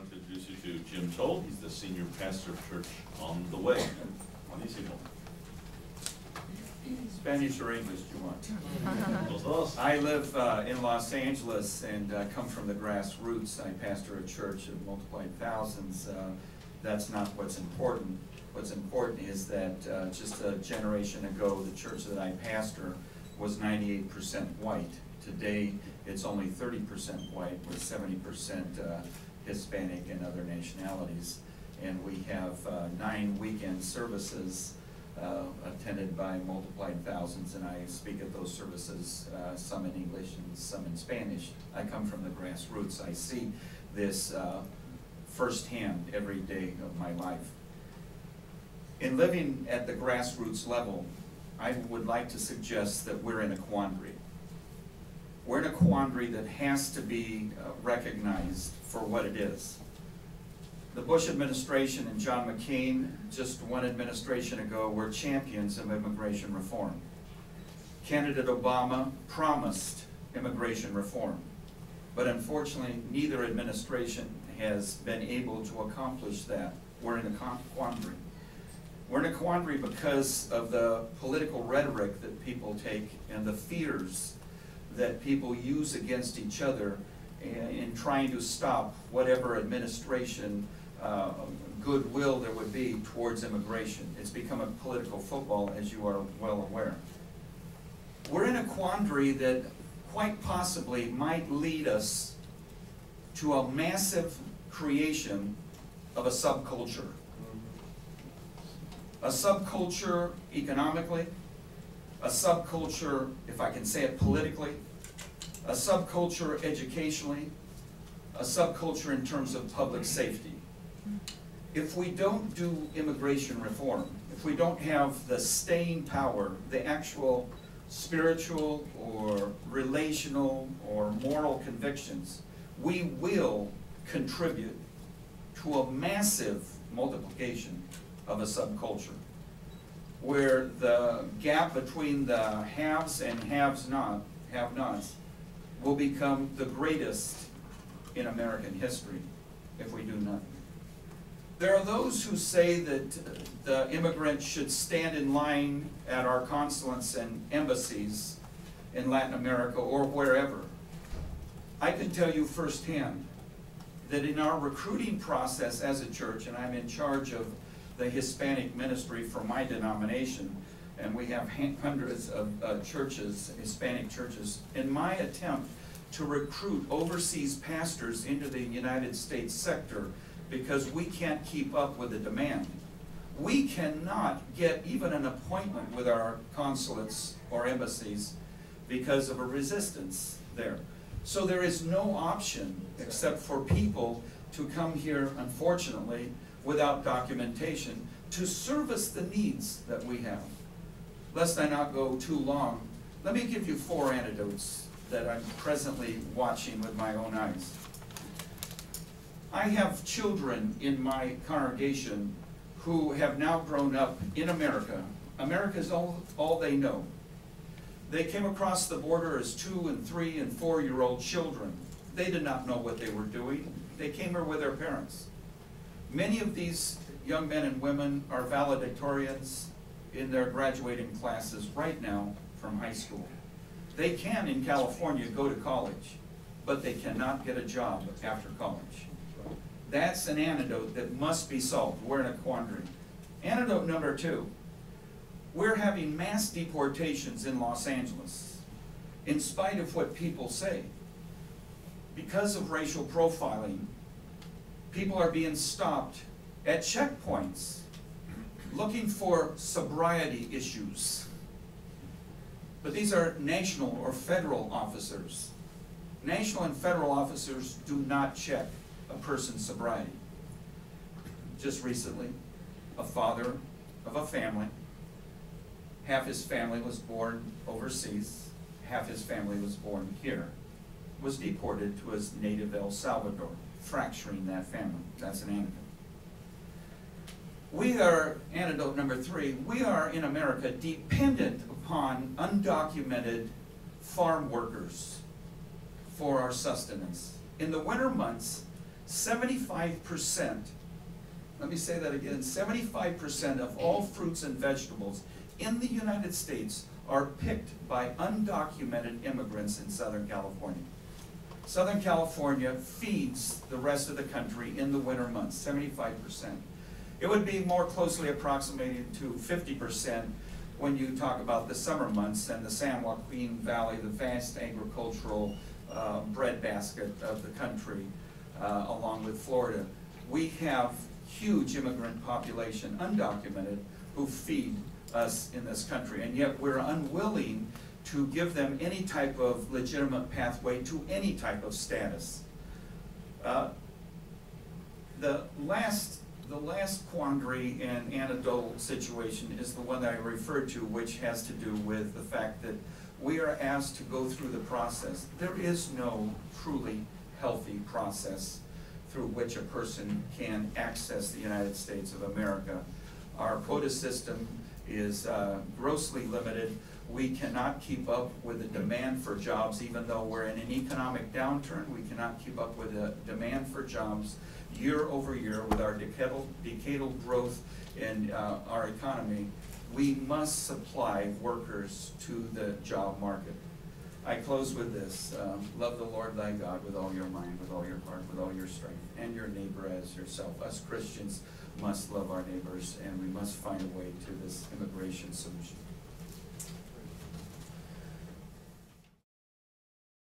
want to introduce you to Jim Tolle. He's the senior pastor of Church on the Way. Buenísimo. Spanish or English, do you want? Los dos. I live in Los Angeles and come from the grassroots. I pastor a church of multiplied thousands. That's not what's important. What's important is that just a generation ago, the church that I pastor was 98% white. Today, it's only 30% white with 70% Hispanic and other nationalities. And we have 9 weekend services attended by multiplied thousands, and I speak at those services, some in English and some in Spanish. I come from the grassroots. I see this firsthand every day of my life. In living at the grassroots level, I would like to suggest that we're in a quandary. We're in a quandary that has to be recognized for what it is. The Bush administration and John McCain, just one administration ago, were champions of immigration reform. Candidate Obama promised immigration reform, but unfortunately, neither administration has been able to accomplish that. We're in a quandary. We're in a quandary because of the political rhetoric that people take and the fears that people use against each other in trying to stop whatever administration goodwill there would be towards immigration. It's become a political football, as you are well aware. We're in a quandary that quite possibly might lead us to a massive creation of a subculture. A subculture economically, a subculture, if I can say it politically, a subculture educationally, a subculture in terms of public safety. If we don't do immigration reform, if we don't have the staying power, the actual spiritual or relational or moral convictions, we will contribute to a massive multiplication of a subculture, where the gap between the haves and have-nots will become the greatest in American history if we do nothing. There are those who say that the immigrants should stand in line at our consulates and embassies in Latin America or wherever. I can tell you firsthand that in our recruiting process as a church, and I'm in charge of the Hispanic ministry for my denomination, and we have hundreds of churches, Hispanic churches, in my attempt to recruit overseas pastors into the United States sector, because we can't keep up with the demand. We cannot get even an appointment with our consulates or embassies because of a resistance there. So there is no option except for people to come here, unfortunately, without documentation, to service the needs that we have. Lest I not go too long, let me give you 4 anecdotes that I'm presently watching with my own eyes. I have children in my congregation who have now grown up in America. America is all they know. They came across the border as 2- and 3- and 4-year-old children. They did not know what they were doing. They came here with their parents. Many of these young men and women are valedictorians in their graduating classes right now from high school. They can, in California, go to college, but they cannot get a job after college. That's an antidote that must be solved. We're in a quandary. Antidote number 2, we're having mass deportations in Los Angeles, in spite of what people say. Because of racial profiling, people are being stopped at checkpoints looking for sobriety issues. But these are national or federal officers. National and federal officers do not check a person's sobriety. Just recently, a father of a family, half his family was born overseas, half his family was born here, was deported to his native El Salvador, fracturing that family. That's an antidote. We are, antidote number 3, we are in America dependent upon undocumented farm workers for our sustenance. In the winter months, 75%, let me say that again, 75% of all fruits and vegetables in the United States are picked by undocumented immigrants in Southern California. Southern California feeds the rest of the country in the winter months, 75%. It would be more closely approximated to 50% when you talk about the summer months and the San Joaquin Valley, the vast agricultural breadbasket of the country, along with Florida. We have huge immigrant population, undocumented, who feed us in this country, and yet we're unwilling to give them any type of legitimate pathway to any type of status. The last quandary and anecdotal situation is the one that I referred to, which has to do with the fact that we are asked to go through the process. There is no truly healthy process through which a person can access the United States of America. Our quota system is grossly limited. We cannot keep up with the demand for jobs, even though we're in an economic downturn. We cannot keep up with the demand for jobs year over year with our decadal growth in our economy. We must supply workers to the job market. I close with this. Love the Lord thy God with all your mind, with all your heart, with all your strength, and your neighbor as yourself. Us Christians must love our neighbors, and we must find a way to this immigration solution.